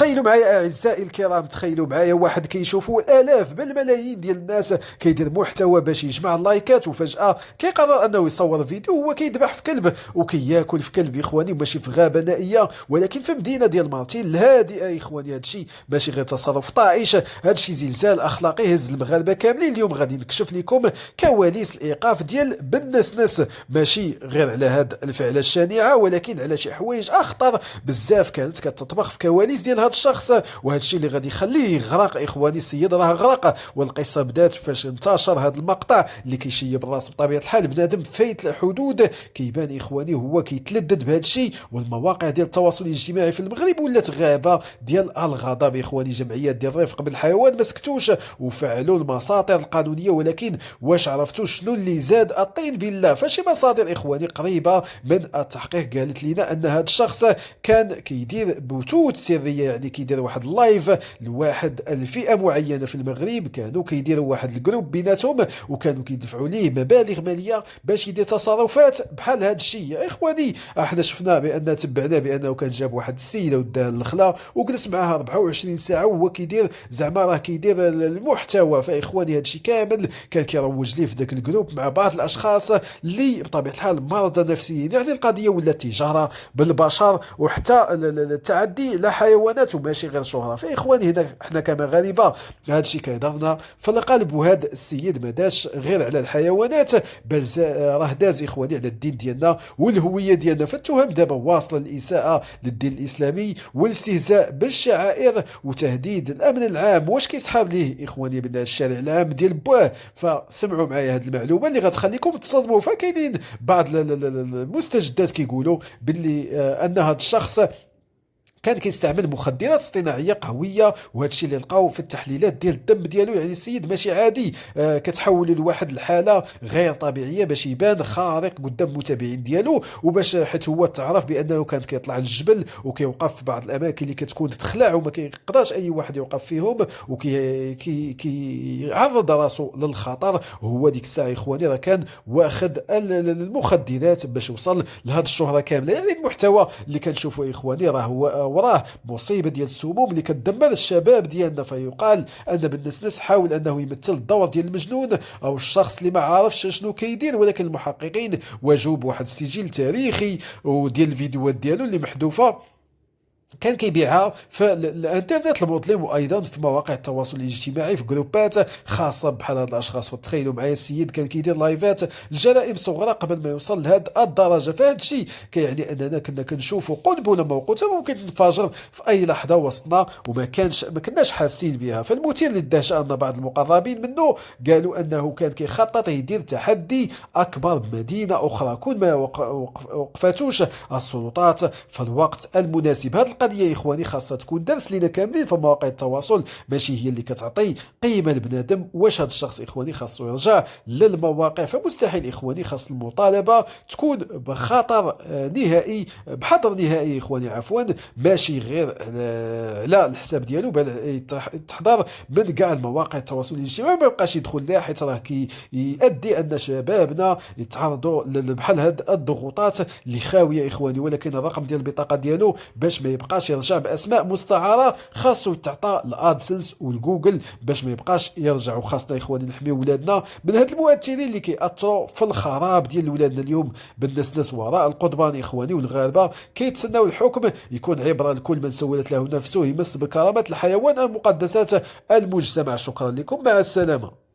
تخيلوا معايا اعزائي الكرام، تخيلوا معايا واحد كيشوفوا الاف بل ملايين ديال الناس كيدير محتوى باش يجمع اللايكات، وفجأة كيقرر انه يصور فيديو وهو كيذبح في كلب وكياكل في كلب اخواني، ماشي في غابة نائية ولكن في مدينة ديال مارتين الهادئة اخواني. هادشي ماشي غير تصرف طائش، هادشي زلزال اخلاقي هز المغاربة كاملين. اليوم غادي نكشف لكم كواليس الايقاف ديال بنسنس، ماشي غير على هاد الفعلة الشنيعة ولكن على شي حوايج اخطر بزاف كانت كتطبخ في كواليس ديال هاد الشخص، وهذا الشيء اللي غادي يخليه يغرق اخواني. السيد راه غرق، والقصه بدات فاش انتشر هذا المقطع اللي كيشيب الراس. بطبيعه الحال بنادم فايت الحدود، كيبان اخواني هو كيتلذذ بهذا الشيء، والمواقع ديال التواصل الاجتماعي في المغرب ولات غابه ديال الغضب اخواني. جمعيات ديال الرفق بالحيوان ما سكتوش وفعلوا المساطر القانونيه، ولكن واش عرفتوا شنو اللي زاد الطين بالله؟ فشي مصادر اخواني قريبه من التحقيق قالت لنا ان هذا الشخص كان كيدير بثوث سريه، يعني كيدير واحد اللايف لواحد الفئه معينه في المغرب، كانوا كيديروا واحد الجروب بيناتهم وكانوا كيدفعوا ليه مبالغ ماليه باش يدير تصرفات بحال هذا الشيء. يا اخواني احنا شفنا بان تبعنا بانه كان جاب واحد السيده وداه الخلا وجلس معها 24 ساعه وهو كيدير زعما راه كيدير المحتوى. فاخواني هذا الشيء كامل كان كيروج ليه في ذاك الجروب مع بعض الاشخاص اللي بطبيعه الحال مرضى نفسيين. يعني القضيه ولات تجاره بالبشر وحتى التعدي لا حيوانات وماشي غير شهرة. فإخواني هنا احنا كمغاربة هذا الشيء كيضرنا في القلب، وهذا السيد ما داش غير على الحيوانات بل راه داز إخواني على الدين ديالنا والهوية ديالنا. فالتهم دابا واصلة الإساءة للدين الإسلامي والاستهزاء بالشعائر وتهديد الأمن العام. واش كيسحاب ليه إخواني من الشارع العام ديال بواه؟ فسمعوا معايا هذه المعلومة اللي غتخليكم تصدموا. فكاينين بعض المستجدات كيقولوا باللي ان هذا الشخص كان كيستعمل مخدرات اصطناعيه قويه، وهذا الشيء اللي لقاو في التحليلات ديال الدم ديالو. يعني السيد ماشي عادي، كتحول لواحد الحاله غير طبيعيه باش يبان خارق قدام المتابعين ديالو، وباش حيت هو تعرف بانه كان كيطلع للجبل وكيوقف في بعض الاماكن اللي كتكون تخلع وما كيقدرش اي واحد يوقف فيهم، وكي كيعرض راسو للخطر. وهو ديك الساعه اخواني راه كان واخد المخدرات باش وصل لهذه الشهره كامله. يعني المحتوى اللي كنشوفه اخواني راه هو وراه مصيبه ديال السموم اللي كتدمر الشباب ديالنا. فيقال ان بالنسنس حاول انه يمثل الدور ديال المجنون او الشخص اللي ما عارفش شنو كيدير، ولكن المحققين واجهوا بواحد السجل تاريخي وديال الفيديوهات ديالو اللي محذوفه كان كيبيعها في الانترنت المظلم وايضا في مواقع التواصل الاجتماعي في جروبات خاصه بحال هاد الاشخاص. وتخيلوا معايا السيد كان كيدير لايفات الجرائم صغرى قبل ما يوصل لهاد الدرجه. فهاد الشيء كيعني اننا كنا كنشوفوا قنبله موقوته ممكن تنفجر في اي لحظه وسطنا ما كناش حاسين بها. فالمثير للدهشه ان بعض المقربين منه قالوا انه كان كيخطط يدير تحدي اكبر بمدينه اخرى كون ما وقفتوش السلطات في الوقت المناسب. هاد القضيه يا اخواني خاصها تكون درس لينا كاملين. في مواقع التواصل ماشي هي اللي كتعطي قيمه لبنادم. واش هاد الشخص اخواني خاصو يرجع للمواقع؟ فمستحيل اخواني، خاص المطالبه تكون بخطر نهائي، بحظر نهائي اخواني عفوا، ماشي غير على الحساب ديالو بل تحضر من كاع المواقع التواصل الاجتماعي ما يبقاش يدخل لها، حيت راه كيؤدي ان شبابنا يتعرضوا بحال هاد الضغوطات اللي خاويه اخواني. ولكن الرقم ديال البطاقه ديالو باش ما يبقاش يرجع باسماء مستعاره خاصو يتعطى الادسنس والجوجل باش ما يبقاش يرجع. وخاصنا اخواني نحميو ولادنا من هاد المؤثرين اللي كيأثروا في الخراب ديال ولادنا. اليوم بالنسنس وراء القضبان اخواني، والغاربه كيتسناو الحكم يكون عبره لكل من سولت له نفسه يمس بكرامه الحيوان المقدسات المجتمع. شكرا لكم، مع السلامه.